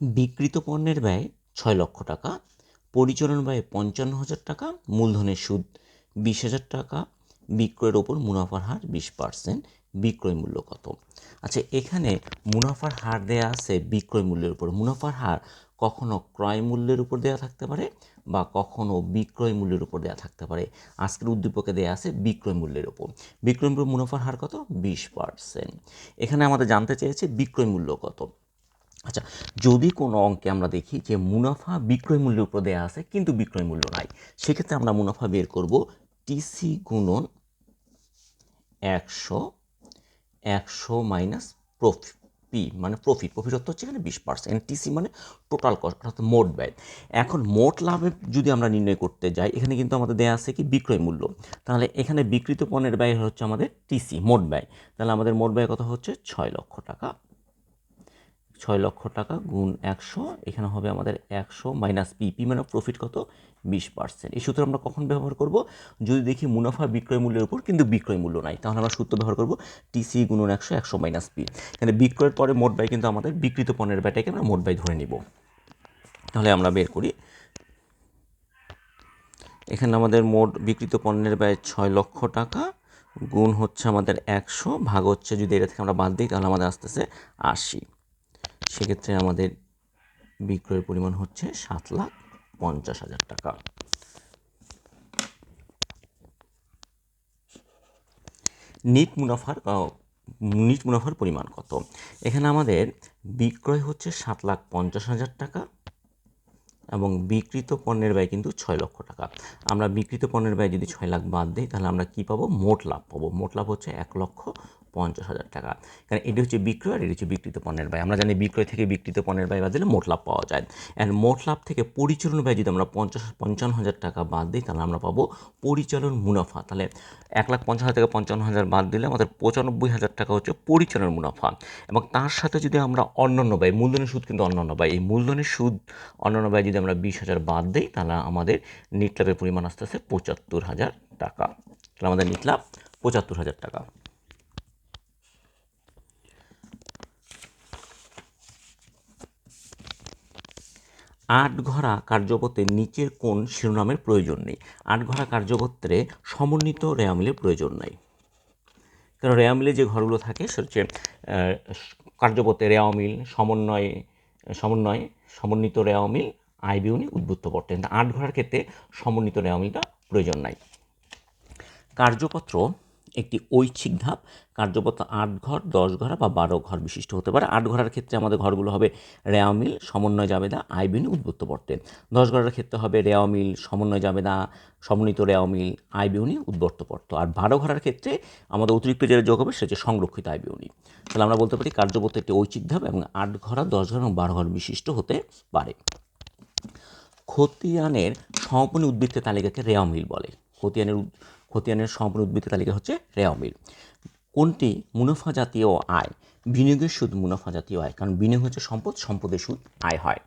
বিক্রিত পণ্যের ব্যয় 6,00,000 টাকা, পরিচালন ব্যয় 55,000 টাকা, মূলধনের সুদ 20,000 টাকা, বিক্রয়ের ওপর মুনাফার হার 20%, বিক্রয় মূল্য কত? আচ্ছা, এখানে মুনাফার হার দেয়া আছে বিক্রয় মূল্যের উপর। মুনাফার হার কখনো ক্রয় মূল্যের উপর দেওয়া থাকতে পারে বা কখনো বিক্রয় মূল্যের উপর দেওয়া থাকতে পারে। আজকের উদ্দীপকে দেওয়া আছে বিক্রয় মূল্যের উপর। বিক্রয় মূল্য মুনাফার হার কত? 20%। এখানে আমাদের জানতে চেয়েছে বিক্রয় মূল্য কত। আচ্ছা, যদি কোনো অঙ্কে আমরা দেখি যে মুনাফা বিক্রয় মূল্যের উপর দেওয়া আছে কিন্তু বিক্রয় মূল্য নাই, সেক্ষেত্রে আমরা মুনাফা বের করব টিসি গুণন 100, 100 মাইনাস পি মানে প্রফিট অর্থ হচ্ছে এখানে 20%, টিসি মানে টোটাল কস্ট অর্থাৎ মোট ব্যয়। এখন মোট লাভের যদি আমরা নির্ণয় করতে যাই, এখানে কিন্তু আমাদের দেওয়া আছে কি বিক্রয় মূল্য, তাহলে এখানে বিক্রিত পণ্যের ব্যয় হচ্ছে আমাদের টিসি মোট ব্যয়, তাহলে আমাদের মোট ব্যয় কত হচ্ছে 6,00,000 টাকা। 6,00,000 টাকা গুণ 100, এখানে হবে আমাদের 100 মাইনাস পি মানে প্রফিট কত? 20%। এই সূত্র আমরা কখন ব্যবহার করব? যদি দেখি মুনাফা বিক্রয় মূল্যের উপর কিন্তু বিক্রয় মূল্য নাই, তাহলে আমরা সূত্র ব্যবহার করব টিসি গুণন 100, 100 মাইনাস পি। এখানে বিক্রয়ের পরে মোট ব্যয় কিন্তু আমাদের বিক্রিত পণ্যের ব্যয়টাকে আমরা মোট ব্যয় ধরে নিব। তাহলে আমরা বের করি, এখানে আমাদের মোট বিক্রিত পণ্যের ব্যয় 6,00,000 টাকা গুণ হচ্ছে আমাদের 100 ভাগ হচ্ছে, যদি এটা থেকে আমরা বাদ দিই তাহলে আমাদের আসতেছে 80। সেক্ষেত্রে আমাদের বিক্রয়ের পরিমাণ হচ্ছে 7,50,000 টাকা। নিট মুনাফার পরিমাণ কত? এখানে আমাদের বিক্রয় হচ্ছে 7,50,000 টাকা এবং বিক্রিত পণ্যের ব্যয় কিন্তু 6,00,000 টাকা। আমরা বিক্রিত পণ্যের ব্যয় যদি 6 লাখ বাদ দিই তাহলে আমরা কী পাবো? মোট লাভ পাবো। মোট লাভ হচ্ছে 1,50,000 টাকা। কারণ এটি হচ্ছে বিক্রয় আর এটি হচ্ছে বিক্রিত পণ্যের ব্যয়। আমরা জানি বিক্রয় থেকে বিক্রিত পণ্যের ব্যয় বাদ দিলে মোট লাভ পাওয়া যায়। অ্যান্ড মোট লাভ থেকে পরিচালন ব্যয় যদি আমরা 55,000 টাকা বাদ দিই তাহলে আমরা পাবো পরিচালন মুনাফা। তাহলে 1,50,000 থেকে 55,000 বাদ দিলে আমাদের 95,000 টাকা হচ্ছে পরিচালন মুনাফা। এবং তার সাথে যদি আমরা অন্যান্য ব্যয়, মূলধনের সুদ কিন্তু অন্যান্য ব্যয়, এই মূলধনের সুদ অন্যান্য ব্যয় যদি আমরা 20,000 বাদ দিই তাহলে আমাদের নিট লাভের পরিমাণ আসতে আসতে 75,000 টাকা। তাহলে আমাদের নিট লাভ 75,000 টাকা। আটঘরা কার্যপত্রে নিচের কোন শিরোনামের প্রয়োজন নেই? আটঘরা কার্যপত্রে সমন্বিত রেওয়ামিলের প্রয়োজন নাই। কারণ রেওয়ামিলে যে ঘরগুলো থাকে সেটা হচ্ছে কার্যপত্রে রেওয়ামিল, সমন্বিত রেওয়ামিল, আয় বিউনি, উদ্বুদ্ধ পড়তে। কিন্তু আটঘরার ক্ষেত্রে সমন্বিত রেওয়ামিলটা প্রয়োজন নাই। কার্যপত্র একটি ঐচ্ছিক ধাপ। কার্যপত্র 8 ঘর, 10 ঘর বা 12 ঘর বিশিষ্ট হতে পারে। 8 ঘরের ক্ষেত্রে আমাদের ঘরগুলো হবে রেওয়ামিল, সমন্বয় জাবেদা, আয় বিউনি, উদ্বুদ্ধ পড়তে। 10 ঘরের ক্ষেত্রে হবে রেওয়ামিল, সমন্বয় জাবেদা, সমন্বিত রেওয়ামিল, আয় বিউনি, উদ্বর্ত পড়ত। আর 12 ঘরের ক্ষেত্রে আমাদের অতিরিক্ত যেটা যোগ হবে সেটা হচ্ছে সংরক্ষিত আয় বিউনি। তাহলে আমরা বলতে পারি কার্যপত্র একটি ঐচ্ছিক ধাপ এবং 8 ঘর, 10 ঘর এবং 12 ঘর বিশিষ্ট হতে পারে। খতিয়ানের সমাপনী উদ্বৃত্তের তালিকাকে রেওয়ামিল বলে। খতিয়ানের সমাপনী উদ্বৃত্তের তালিকা হচ্ছে রেওয়ামিল। কোনটি মুনাফা জাতীয় আয়? বিনিয়োগের সুদ মুনাফা জাতীয় আয়, কারণ বিনিয়োগ হচ্ছে সম্পদ, সম্পদের সুদ আয় হয়।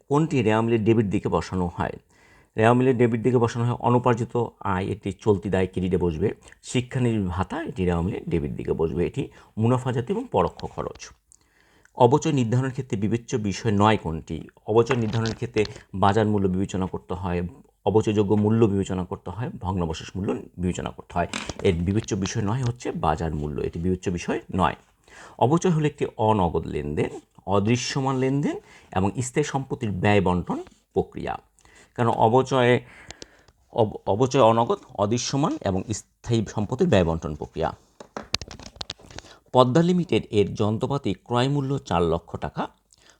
কোনটি রেওয়ামিলের ডেবিট দিকে বসানো হয়? রেওয়ামিলের ডেবিট দিকে বসানো হয় অনুপার্জিত আয়, এটি চলতি দায় ক্রেডিটে বসবে। শিক্ষানিধি ভাতা, এটি রেওয়ামিলের ডেবিট দিকে বসবে। এটি মুনাফা জাতীয় এবং পরোক্ষ খরচ। অবচয় নির্ধারণের ক্ষেত্রে বিবেচ্য বিষয় নয় কোনটি? অবচয় নির্ধারণের ক্ষেত্রে বাজার মূল্য বিবেচনা করতে হয়, অবচয়যোগ্য মূল্য বিবেচনা করতে হয়, ভগ্নাবশেষ মূল্য বিবেচনা করতে হয়। এর বিবেচ্য বিষয় নয় হচ্ছে বাজার মূল্য, এটি বিবেচ্য বিষয় নয়। অবচয় হলো একটি অনগদ লেনদেন, অদৃশ্যমান লেনদেন এবং স্থায়ী সম্পত্তির ব্যয় বন্টন প্রক্রিয়া। কারণ অবচয় অনগদ, অদৃশ্যমান এবং স্থায়ী সম্পত্তির ব্যয় বন্টন প্রক্রিয়া। পদ্মা লিমিটেড এর যন্ত্রপাতি ক্রয় মূল্য 4,00,000 টাকা,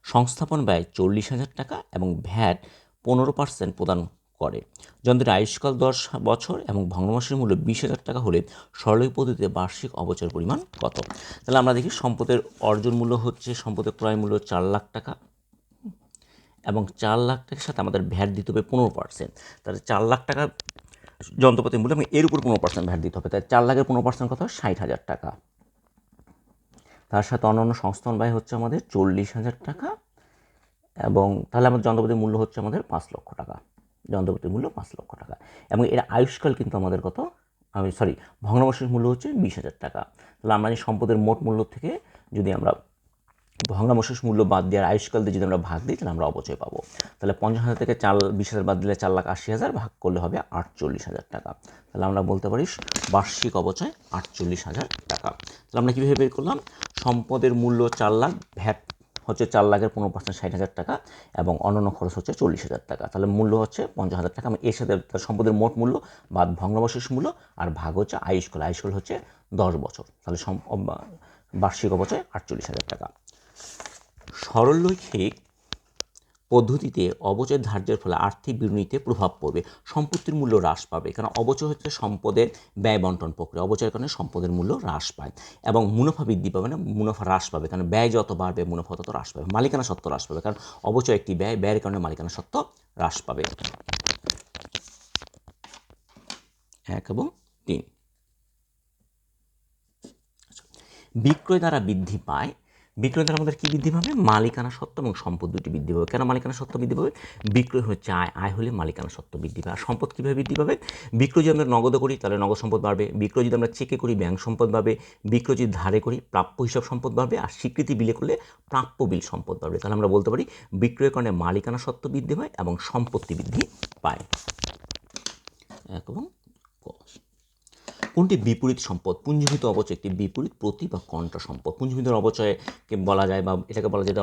সংস্থাপন ব্যয় 40,000 টাকা এবং ভ্যাট 15% প্রদান করে। যন্ত্রের আয়ুষ্কাল 10 বছর এবং ভগ্নাংশের মূল্য 20,000 টাকা হলে সরল পদ্ধতিতে বার্ষিক অবচয়ের পরিমাণ কত? তাহলে আমরা দেখি সম্পদের অর্জন মূল্য হচ্ছে, সম্পদের ক্রয় মূল্য 4,00,000 টাকা এবং 4,00,000 টাকার সাথে আমাদের ভ্যাট দিতে হবে 15%। তাহলে 4,00,000 টাকা যন্ত্রপাতির মূল্য এবং এর উপর 15% ভ্যাট দিতে হবে, তাই 4,00,000-এর 15% কত? 60,000 টাকা। তার সাথে অন্যান্য সংস্থান ব্যয় হচ্ছে আমাদের 40,000 টাকা এবং তাহলে আমাদের যন্ত্রপাতির মূল্য হচ্ছে আমাদের 5,00,000 টাকা। যন্ত্রপাতির মূল্য 5,00,000 টাকা এবং এর আয়ুষ্কাল কিন্তু আমাদের কত? ভগ্নাবশেষ মূল্য হচ্ছে 20,000 টাকা। তাহলে আমরা এই সম্পদের মোট মূল্য থেকে যদি আমরা ভগ্নাবশেষ মূল্য বাদ দেওয়ার আয়ুষ্কাল দিয়ে যদি আমরা ভাগ দিই তাহলে আমরা অবচয় পাবো। তাহলে 50,000 থেকে 20,000 বাদ দিলে 4,80,000 ভাগ করলে হবে 48,000 টাকা। তাহলে আমরা বলতে পারি বার্ষিক অবচয় 48,000 টাকা। তাহলে আমরা কীভাবে বের করলাম? সম্পদের মূল্য 4 লাখ, ভ্যাট হচ্ছে 4 লাখের 15% 60,000 টাকা এবং অন্যান্য খরচ হচ্ছে 40,000 টাকা। তাহলে মূল্য হচ্ছে 50,000 টাকা। আমি এর সাথে সম্পদের মোট মূল্য বাদ ভগ্নাবশেষ মূল্য আর ভাগ হচ্ছে আয়ুষ্কাল, আয়ুষ্কাল হচ্ছে 10 বছর। তাহলে বার্ষিক অবচয় 48,000 টাকা। সরলরৈখিক পদ্ধতিতে অবচয় ধার্যের ফলে আর্থিক বিবরণীতে প্রভাব পড়বে, সম্পত্তির মূল্য হ্রাস পাবে, কারণ অবচয় হচ্ছে সম্পদের ব্যয় বন্টন প্রক্রিয়া। অবচয়ের কারণে সম্পদের মূল্য হ্রাস পায় এবং মুনাফা বৃদ্ধি পাবে না, মুনাফা হ্রাস পাবে, কারণ ব্যয় যত বাড়বে মুনাফা তত হ্রাস পাবে। মালিকানা সত্ত্ব হ্রাস পাবে, কারণ অবচয় একটি ব্যয়, ব্যয়ের কারণে মালিকানা সত্ত্ব হ্রাস পাবে। 1 এবং 3 বিক্রয় দ্বারা বৃদ্ধি পায়। বিক্রয় দ্বারা আমাদের কী বৃদ্ধি পাবে? মালিকানা সত্ত্ব এবং সম্পদ দুটি বৃদ্ধি পাবে। কেন মালিকানা সত্ত্ব বৃদ্ধি পাবে? বিক্রয় হচ্ছে আয়, আয় হলে মালিকানা সত্ত্ব বৃদ্ধি পায়। আর সম্পদ কীভাবে বৃদ্ধি পাবে? বিক্রয় যদি আমরা নগদে করি তাহলে নগদ সম্পদ বাড়বে, বিক্রয় যদি আমরা চেকে করি ব্যাংক সম্পদ বাড়বে, বিক্রয় যদি ধারে করি প্রাপ্য হিসাব সম্পদ বাড়বে, আর স্বীকৃতি বিলে করলে প্রাপ্য বিল সম্পদ বাড়বে। তাহলে আমরা বলতে পারি বিক্রয়ের কারণে মালিকানা সত্ত্ব বৃদ্ধি পায় এবং সম্পত্তি বৃদ্ধি পায়। এবং কোনটি বিপরীত সম্পদ? পুঞ্জীভূত অবচয় একটি বিপরীত প্রতি বা কন্ট্রা সম্পদ। পুঞ্জীভূত অবচয়কে বলা যায় বা এটাকে বলা যায়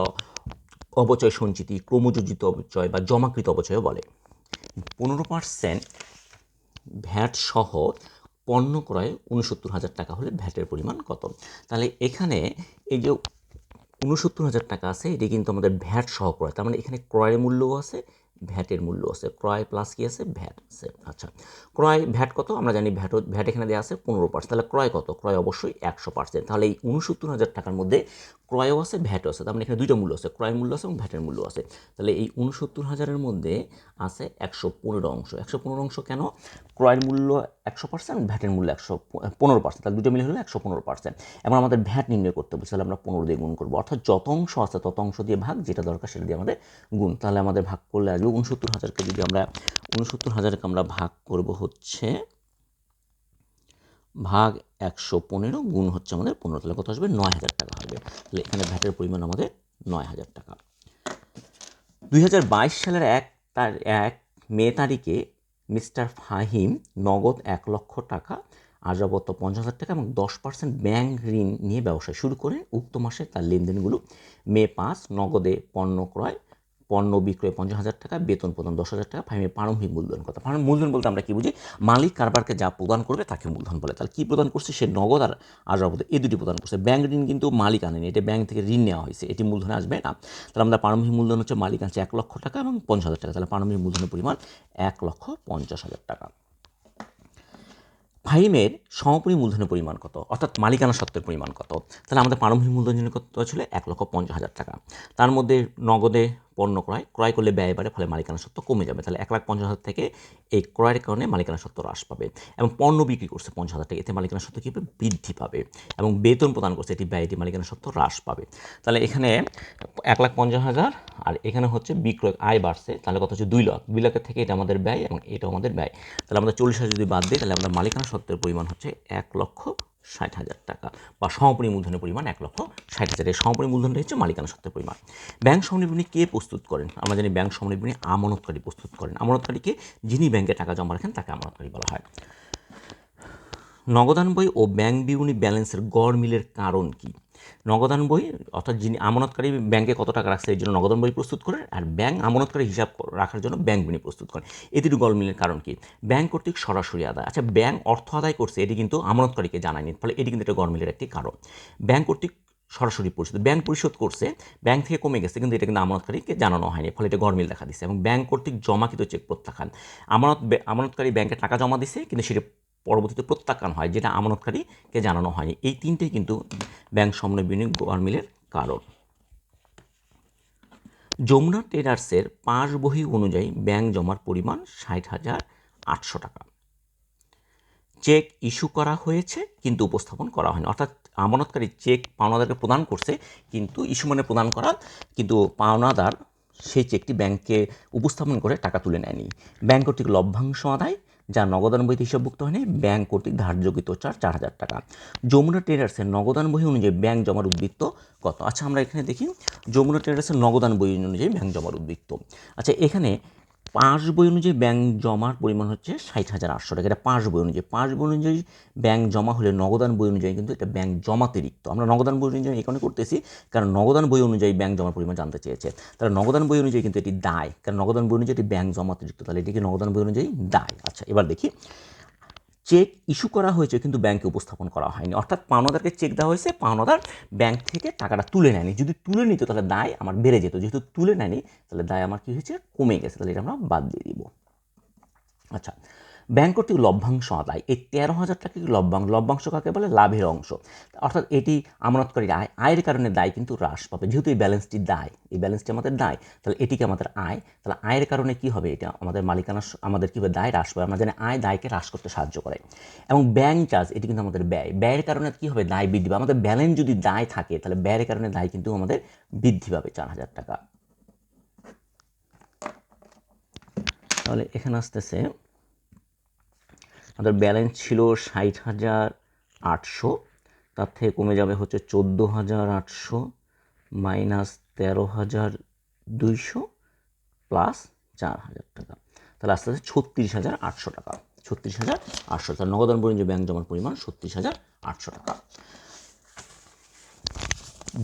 অবচয় সঞ্চিতি, ক্রমযোজিত অবচয় বা জমাকৃত অবচয়ও বলে। 15% ভ্যাট সহ পণ্য ক্রয়ে 69,000 টাকা হলে ভ্যাটের পরিমাণ কত? তাহলে এখানে এই যে 69,000 টাকা আছে, এটি কিন্তু আমাদের ভ্যাট সহ ক্রয়, তার মানে এখানে ক্রয়ের মূল্যও আছে, ভ্যাটের মূল্য আছে। ক্রয় প্লাস কি আছে? ভ্যাট আছে। আচ্ছা, ক্রয় ভ্যাট কত? আমরা জানি ভ্যাট এখানে দেওয়া আছে 15%। তাহলে ক্রয় কত? ক্রয় অবশ্যই 100%। তাহলে এই 69,000 টাকার মধ্যে ক্রয়ও আছে, ভ্যাটও আছে। তার মানে এখানে দুইটা মূল্য আছে, ক্রয় মূল্য আছে এবং ভ্যাটের মূল্য আছে। তাহলে এই 69,000-এর মধ্যে আছে 115 অংশ। 115 অংশ কেন? ক্রয়ের মূল্য 100%, ভ্যাটের মূল্য 115%। তাহলে দুটো মিলে হলো 115%। এবং আমাদের ভ্যাট নির্ণয় করতে বলছে, তাহলে আমরা 15 দিয়ে গুণ করবো, অর্থাৎ যত অংশ আছে তত অংশ দিয়ে ভাগ, যেটা দরকার সেটা দিয়ে আমাদের গুণ। তাহলে আমাদের ভাগ করলে আসবে 69,000-কে যদি আমরা 69,000-কে আমরা ভাগ করব হচ্ছে ভাগ 115 গুণ হচ্ছে আমাদের 15, তাহলে কত আসবে? 9,000 টাকা হবে। তাহলে এখানে ভ্যাটের পরিমাণ আমাদের 9,000 টাকা। 2022 সালের 1 মে তারিখে মিস্টার ফাহিম নগদ 1 লক্ষ টাকা, আযাবত 50,000 টাকা এবং 10% ব্যাংক ঋণ নিয়ে ব্যবসা শুরু করে। উক্ত মাসে তার লেনদেনগুলো: মে 5 নগদে পণ্য ক্রয়, পণ্য বিক্রয় 50,000 টাকা, বেতন প্রদান 10,000 টাকা। ফাহিমের প্রারম্ভিক মূলধন কত? প্রারম্ভিক মূলধন বলতে আমরা কি বুঝি? মালিক কারবারকে যা প্রদান করবে তাকে মূলধন বলে। তাহলে কী প্রদান করছে? সে নগদ আর আযাবত এই দুটি প্রদান করছে। ব্যাংক ঋণ কিন্তু মালিক আনেনি, এটা ব্যাংক থেকে ঋণ নেওয়া হয়েছে, এটি মূলধনে আসবে না। তাহলে আমরা প্রারম্ভিক মূলধন হচ্ছে মালিক আনছে 1 লক্ষ টাকা এবং 50,000 টাকা। তাহলে প্রারম্ভিক মূলধনের পরিমাণ 1,50,000 টাকা। ফাহিমের সমাপনী মূলধনের পরিমাণ কত? অর্থাৎ মালিকানা সত্ত্বের পরিমাণ কত? তাহলে আমাদের প্রারম্ভিক মূলধন কত ছিল? 1,50,000 টাকা। তার মধ্যে নগদে পণ্য ক্রয় করলে ব্যয় বাড়ে, ফলে মালিকানা সত্ত্ব কমে যাবে। তাহলে 1,50,000 থেকে এই ক্রয়ের কারণে মালিকানা সত্ত্ব হ্রাস পাবে। এবং পণ্য বিক্রি করছে 50,000 টাকা, এতে মালিকানা সত্ত্ব কী হবে? বৃদ্ধি পাবে। এবং বেতন প্রদান করছে, এটি ব্যয়, এটি মালিকানা সত্ত্ব হ্রাস পাবে। তাহলে এখানে 1,50,000 আর এখানে হচ্ছে বিক্রয় আয় বাড়ছে, তাহলে কত হচ্ছে? 2 লাখ। 2 লাখের থেকে এটা আমাদের ব্যয় এবং এটাও আমাদের ব্যয়। তাহলে আমরা 40,000 যদি বাদ দিই, তাহলে আমরা মালিকানা সত্ত্বের পরিমাণ হচ্ছে 1,60,000 টাকা, বা সমাপনী মূলধনের পরিমাণ 1,60,000। এই সমাপনী মূলধনটা হচ্ছে মালিকানা সত্ত্বের পরিমাণ। ব্যাংক সমনির্ভরণী কে প্রস্তুত করেন? আমরা জানি ব্যাংক সমনির্ভরণী আমানতকারী প্রস্তুত করেন। আমানতকারীকে, যিনি ব্যাংকে টাকা জমা রাখেন তাকে আমানতকারী বলা হয়। নগদান বই ও ব্যাংক বিবরণী ব্যালেন্সের গড় মিলের কারণ কি? নগদান বই অর্থাৎ যিনি আমানতকারী ব্যাংকে কত টাকা রাখছে এই জন্য নগদান বই প্রস্তুত করেন, আর ব্যাংক আমানতকারী হিসাব রাখার জন্য ব্যাংক বিবরণী প্রস্তুত করেন। এটির গড় মিলের কারণ কি? ব্যাংক কর্তৃক সরাসরি আদায়। আচ্ছা, ব্যাংক অর্থ আদায় করছে, এটি কিন্তু আমানতকারীকে জানায়নি, ফলে এটি কিন্তু একটা গড় মিলের একটি কারণ। ব্যাংক কর্তৃক সরাসরি পরিশোধ, ব্যাংক পরিশোধ করছে, ব্যাংক থেকে কমে গেছে, কিন্তু এটা কিন্তু আমানতকারীকে জানানো হয়নি, ফলে এটা গড়মিল দেখা দিচ্ছে। এবং ব্যাংক কর্তৃক জমাকৃত চেক প্রত্যাখ্যান, আমানতকারী ব্যাংকে টাকা জমা দিছে কিন্তু সেটা পরবর্তীতে প্রত্যাখ্যান হয়, যেটা আমানতকারীকে জানানো হয়নি। এই তিনটেই কিন্তু ব্যাংক সমনির্ভরণী গড়মিলের কারণ। যমুনা ট্রেডার্সের পাস বহি অনুযায়ী ব্যাংক জমার পরিমাণ 60,800 টাকা। চেক ইস্যু করা হয়েছে কিন্তু উপস্থাপন করা হয়নি, অর্থাৎ আমানতকারী চেক পাওনাদারকে প্রদান করছে কিন্তু ইস্যু মানে প্রদান করা, কিন্তু পাওনাদার সেই চেকটি ব্যাংকে উপস্থাপন করে টাকা তুলে নেয়নি। ব্যাংক কর্তৃক লভ্যাংশ আদায়, যা নগদান বইতে হিসাবভুক্ত হয়নি, ব্যাংক কর্তৃক ধার্যকৃত চার্জ 4,000 টাকা। যমুনা ট্রেডার্সের নগদান বই অনুযায়ী ব্যাংক জমার উদ্বৃত্ত কত? আচ্ছা, আমরা এখানে দেখি যমুনা ট্রেডার্সের নগদান বই অনুযায়ী ব্যাংক জমার উদ্বৃত্ত। আচ্ছা, এখানে পাঁচ বই অনুযায়ী ব্যাংক জমার পরিমাণ হচ্ছে 60,800 টাকা। এটা পাঁচ বই অনুযায়ী। পাঁচ বই অনুযায়ী ব্যাংক জমা হলে নগদান বই অনুযায়ী কিন্তু এটা ব্যাংক জমাতিরিক্ত। আমরা নগদান বই অনুযায়ী এই কারণে করতেছি কারণ নগদান বই অনুযায়ী ব্যাংক জমার পরিমাণ জানতে চেয়েছে। তাহলে নগদান বই অনুযায়ী কিন্তু এটি দায়, কারণ নগদান বই অনুযায়ী এটি ব্যাংক জমাতিরিক্ত, তাহলে এটিকে নগদান বই অনুযায়ী দায়। আচ্ছা, এবার দেখি চেক ইস্যু করা হয়েছে কিন্তু ব্যাংকে উপস্থাপন করা হয়নি, অর্থাৎ পাওনাদারকে চেক দেওয়া হয়েছে, পাওনাদার ব্যাংক থেকে টাকাটা তুলে নেয়নি। যদি তুলে নিত তাহলে দায় আমার বেড়ে যেত, যেহেতু তুলে নেয়নি তাহলে দায় আমার কী হয়েছে, কমে গেছে, তাহলে এটা আমরা বাদ দিয়ে দিব। আচ্ছা, ব্যাংক কর্তৃক লভ্যাংশ আদায়, এই 13,000 টাকা কি লভ্যাংশ? লভ্যাংশ কাকে বলে? লাভের অংশ, অর্থাৎ এটি আমানতকারীর আয়, আয়ের কারণে দায় কিন্তু হ্রাস পাবে, যেহেতু এই ব্যালেন্সটি দায়, এই ব্যালেন্সটি আমাদের দায়, তাহলে এটিকে আমাদের আয়, তাহলে আয়ের কারণে কি হবে, এটা আমাদের মালিকানা, আমাদের কী হবে, দায় হ্রাস পাবে। আমরা জানি আয় দায়কে হ্রাস করতে সাহায্য করে। এবং ব্যাংক চার্জ, এটি কিন্তু আমাদের ব্যয়, ব্যয়ের কারণে কী হবে, দায় বৃদ্ধি পাবে। আমাদের ব্যালেন্স যদি দায় থাকে তাহলে ব্যয়ের কারণে দায় কিন্তু আমাদের বৃদ্ধি পাবে 4,000 টাকা। তাহলে এখানে আসতেছে আমাদের ব্যালেন্স ছিল 60,800, তার থেকে কমে যাবে হচ্ছে 14,800 মাইনাস 13,200 প্লাস 4,000 টাকা, তাহলে আস্তে আস্তে 36,800 টাকা। 36,800 টাকা নগদান পর্যন্ত ব্যাংক জমার পরিমাণ 36,800 টাকা।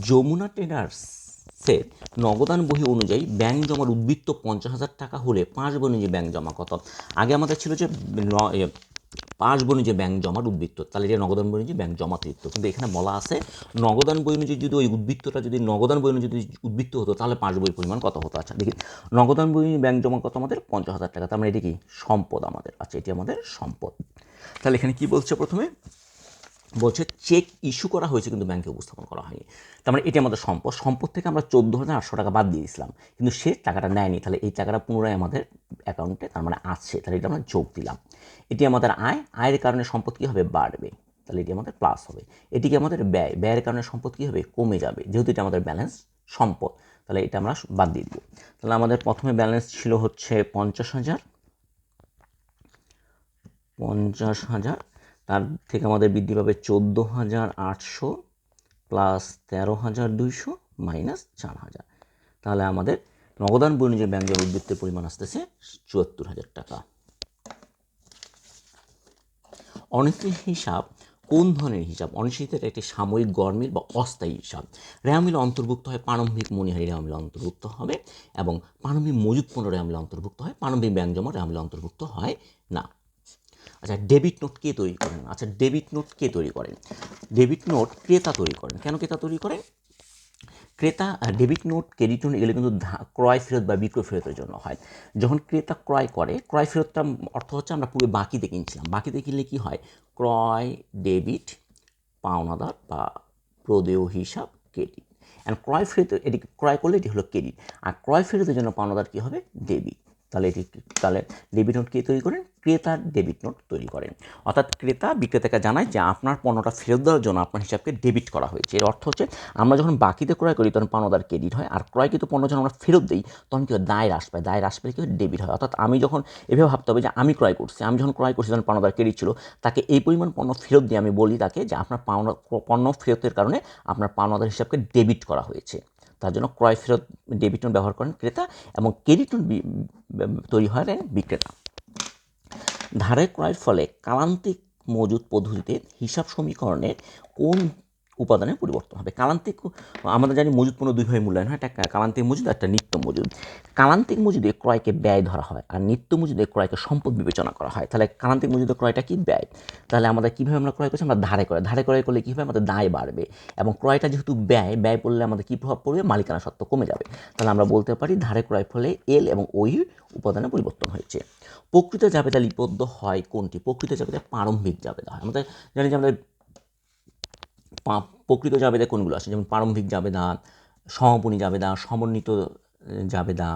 যমুনা ট্রেডার্সের নগদান বহি অনুযায়ী ব্যাংক জমার উদ্বৃত্ত 50,000 টাকা হলে 5 বই অনুযায়ী ব্যাংক জমা কত? আগে আমাদের ছিল যে 5 বই অনুযায়ী ব্যাংক জমার উদ্বৃত্ত, তাহলে এটা নগদান বই অনুযায়ী ব্যাংক জমাতিরিক্ত, কিন্তু এখানে বলা আছে নগদান বই অনুযায়ী যদি ওই উদ্বৃত্তটা যদি নগদান বই অনুযায়ী যদি উদ্বৃত্ত হতো তাহলে 5 বই পরিমাণ কত হতো? আচ্ছা দেখি, নগদান বই ব্যাংক জমা কত আমাদের? 50,000 টাকা, তার মানে এটি কি সম্পদ আমাদের। আচ্ছা, এটি আমাদের সম্পদ। তাহলে এখানে কি বলছে, প্রথমে বলছে চেক ইস্যু করা হয়েছে কিন্তু ব্যাংকে উপস্থাপন করা হয়নি, তার মানে এটি আমাদের সম্পদ। সম্পদ থেকে আমরা 14,800 টাকা বাদ দিয়ে দিয়েছিলাম, কিন্তু সে টাকাটা নেয়নি, তাহলে এই টাকাটা পুনরায় আমাদের অ্যাকাউন্টে তার মানে আছে, তাহলে এটা আমরা যোগ দিলাম। এটি আমাদের আয়, আয়ের কারণে সম্পদ কী হবে, বাড়বে, তাহলে এটি আমাদের প্লাস হবে। এটিকে আমাদের ব্যয়, ব্যয়ের কারণে সম্পদ কী হবে, কমে যাবে, যেহেতু এটা আমাদের ব্যালেন্স সম্পদ, তাহলে এটা আমরা বাদ দিয়ে দিব। তাহলে আমাদের প্রথমে ব্যালেন্স ছিল হচ্ছে 50,000, তার থেকে আমাদের বৃদ্ধি পাবে 14,800 প্লাস 13,200 মাইনাস 4,000, তাহলে আমাদের নগদান বই অনুযায়ী ব্যাংক জমার উদ্বৃত্তের পরিমাণ আসতেছে 74,000 টাকা। অনিশ্চিত হিসাব কোন ধরনের হিসাব? অনিশ্চিত একটি সাময়িক গড়মিল বা অস্থায়ী হিসাব। রেওয়া মিলে অন্তর্ভুক্ত হয় প্রারম্ভিক মণিহারি রেওয়া মিলে অন্তর্ভুক্ত হবে, এবং প্রারম্ভিক মজুদ পণ্য রেওয়া মিলে অন্তর্ভুক্ত হয়, প্রারম্ভিক ব্যাংক জমা রেওয়া মিলে অন্তর্ভুক্ত হয় না। আচ্ছা, ডেবিট নোট কে তৈরি করেন? আচ্ছা, ডেবিট নোট কে তৈরি করেন? ডেবিট নোট ক্রেতা তৈরি করেন। কেন ক্রেতা তৈরি করেন? ক্রেতা ডেবিট নোট, ক্রেডিট নোট এগুলো কিন্তু ক্রয় ফেরত বা বিক্রয় ফেরতের জন্য হয়। যখন ক্রেতা ক্রয় করে, ক্রয় ফেরতটা অর্থ হচ্ছে আমরা পুরো বাকিতে কিনছিলাম, বাকিতে কিনলে কি হয়, ক্রয় ডেবিট, পাওনাদার বা প্রদেয় হিসাব ক্রেডিট, অ্যান্ড ক্রয় ফেরত এটি ক্রয় করলে এটি হলো ক্রেডিট, আর ক্রয় ফেরতের জন্য পাওনাদার কী হবে, ডেবিট। তাহলে এটি, তাহলে ডেবিট নোট কে তৈরি করেন? ক্রেতা ডেবিট নোট তৈরি করেন, অর্থাৎ ক্রেতা বিক্রেতাকে জানায় যে আপনার পণ্যটা ফেরত দেওয়ার জন্য আপনার হিসাবকে ডেবিট করা হয়েছে। এর অর্থ হচ্ছে আমরা যখন বাকিতে ক্রয় করি তখন পাওনাদার ক্রেডিট হয়, আর ক্রয়কৃত পণ্য যখন আমরা ফেরত দিই তখন কী হয়, দায় হ্রাস পায়, দায় হ্রাস পেলে কী হয়, ডেবিট হয়। অর্থাৎ আমি যখন এভাবে ভাবতে হবে যে আমি ক্রয় করছি, আমি যখন ক্রয় করছি তখন পাওনাদার ক্রেডিট ছিল, তাকে এই পরিমাণ পণ্য ফেরত দিয়ে আমি বলি তাকে যে আপনার পণ্য ফেরতের কারণে আপনার পাওনাদার হিসাবকে ডেবিট করা হয়েছে, তার জন্য ক্রয় ফেরত ডেবিট নোট ব্যবহার করেন ক্রেতা, এবং ক্রেডিট নোট তৈরি হয় বিক্রেতা। ধারে ক্রয়ের ফলে কালান্তিক মজুদ পদ্ধতিতে হিসাব সমীকরণের কোন উপাদানের পরিবর্তন হবে? কালান্তিক, আমাদের জানি মজুদ পণ্য দুইভাবে মূল্যায়ন হয়, একটা কালান্তিক মজুদ, একটা নিত্য মজুদ। কালান্তিক মজুদে ক্রয়কে ব্যয় ধরা হয়, আর নিত্য মজুদে ক্রয়কে সম্পদ বিবেচনা করা হয়। তাহলে কালান্তিক মজুদে ক্রয়টা কি, ব্যয়। তাহলে আমাদের কীভাবে আমরা ক্রয় করছি, আমরা ধারে ক্রয়, ধারে ক্রয় করলে কী হবে, আমাদের দায় বাড়বে, এবং ক্রয়টা যেহেতু ব্যয়, ব্যয় পড়লে আমাদের কী প্রভাব পড়বে, মালিকানা সত্ত্ব কমে যাবে। তাহলে আমরা বলতে পারি ধারে ক্রয় ফলে এল এবং ওই উপাদানের পরিবর্তন হয়েছে। প্রকৃত জাবেদা লিপিবদ্ধ হয় কোনটি? প্রকৃত জাবেদা প্রারম্ভিক জাবেদা হয়। আমাদের জানি যে আমাদের প্রকৃত জাবেদা কোনগুলো আছে, যেমন প্রারম্ভিক জাবেদা, সমাপনী জাবেদা, সমন্বিত জাবেদা,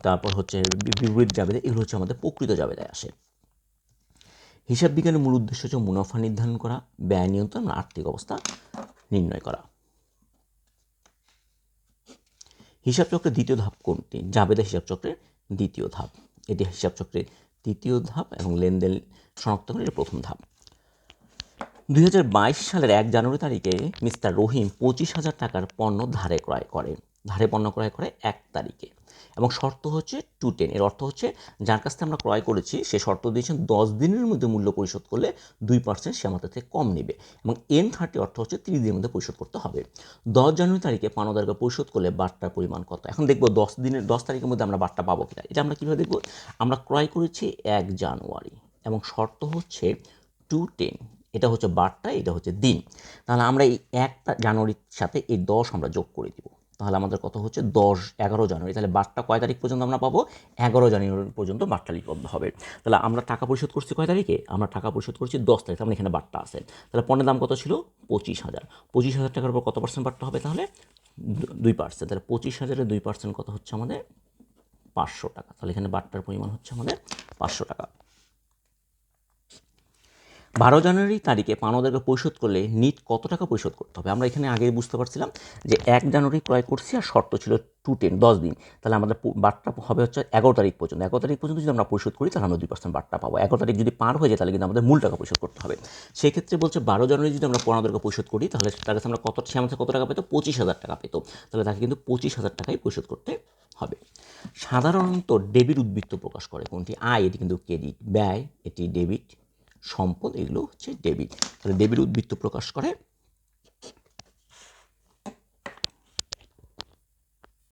তারপর হচ্ছে বিপরীত জাবেদা, এগুলো হচ্ছে আমাদের প্রকৃত জাবেদায় আসে। হিসাব বিজ্ঞানের মূল উদ্দেশ্য হচ্ছে মুনাফা নির্ধারণ করা, ব্যয় নিয়ন্ত্রণ, আর্থিক অবস্থা নির্ণয় করা। হিসাব চক্রের দ্বিতীয় ধাপ কোনটি? জাবেদা হিসাব চক্রের দ্বিতীয় ধাপ, এটি হিসাব চক্রের তৃতীয় ধাপ এবং লেনদেন শনাক্তকরণ এটা প্রথম ধাপ। 2022 সালের 1 জানুয়ারি তারিখে মিস্টার রহিম 25,000 টাকার পণ্য ধারে পণ্য ক্রয় করে 1 তারিখে, এবং শর্ত হচ্ছে 210। এর অর্থ হচ্ছে যার কাছ থেকে আমরা ক্রয় করেছি সে শর্ত দিয়েছেন 10 দিনের মধ্যে মূল্য পরিশোধ করলে 2% সে আমাদের থেকে কম নেবে, এবং N30 অর্থ হচ্ছে 30 দিনের মধ্যে পরিশোধ করতে হবে। 10 জানুয়ারি তারিখে পাওনাদারকে পরিশোধ করলে বাট্টার পরিমাণ কত? এখন দেখব 10 তারিখের মধ্যে আমরা বাট্টা পাবো কিনা। এটা আমরা কীভাবে দেখব? আমরা ক্রয় করেছি 1 জানুয়ারি এবং শর্ত হচ্ছে 210। এটা হচ্ছে বারটা, এটা হচ্ছে দিন। তাহলে আমরা এই 1 জানুয়ারির সাথে এই 10 আমরা যোগ করে দিব। তাহলে আমাদের কত হচ্ছে 11 জানুয়ারি। তাহলে বারটা কয় তারিখ পর্যন্ত আমরা পাবো? 11 জানুয়ারি পর্যন্ত বারটা লিপিবদ্ধ হবে। তাহলে আমরা টাকা পরিশোধ করছি কয় তারিখে? আমরা টাকা পরিশোধ করছি 10 তারিখ। আমরা এখানে বারটা আছে। তাহলে পণ্যের দাম কত ছিল? 25,000। 25,000 টাকার উপর কত পার্সেন্ট বারটা হবে তাহলে? 2%। তাহলে 25,000-এর 2% কত হচ্ছে আমাদের? 500 টাকা। তাহলে এখানে বারটার পরিমাণ হচ্ছে আমাদের 500 টাকা। 12 জানুয়ারি তারিখে পাওনাদারকে পরিশোধ করলে নিট কত টাকা পরিশোধ করতে হবে? আমরা এখানে আগে বুঝতে পারছিলাম যে 1 জানুয়ারি ক্রয় করছি আর শর্ত ছিল 210, 10 দিন। তাহলে আমাদের বাট্টা হবে হচ্ছে 11 তারিখ পর্যন্ত। 11 তারিখ পর্যন্ত যদি আমরা পরিশোধ করি তাহলে আমরা 2% বাট্টা পাবো। 11 তারিখ যদি পার হয়ে যায় তাহলে কিন্তু আমাদের মূল টাকা পরিশোধ করতে হবে। সেই ক্ষেত্রে বলছে 12 জানুয়ারি যদি আমরা পাওনাদারকে পরিশোধ করি তাহলে তার কাছে আমরা সে আমাদের কত টাকা পেতো? 25,000 টাকা পেতো। তাহলে তাকে কিন্তু 25,000 টাকাই পরিশোধ করতে হবে। সাধারণত ডেবিট উদ্বৃত্ত প্রকাশ করে কোনটি? আয়, এটি কিন্তু ক্রেডিট। ব্যয়, এটি ডেবিট। সম্পদ, এগুলো হচ্ছে ডেবিট। তাহলে ডেবিট উদ্বৃত্ত প্রকাশ করে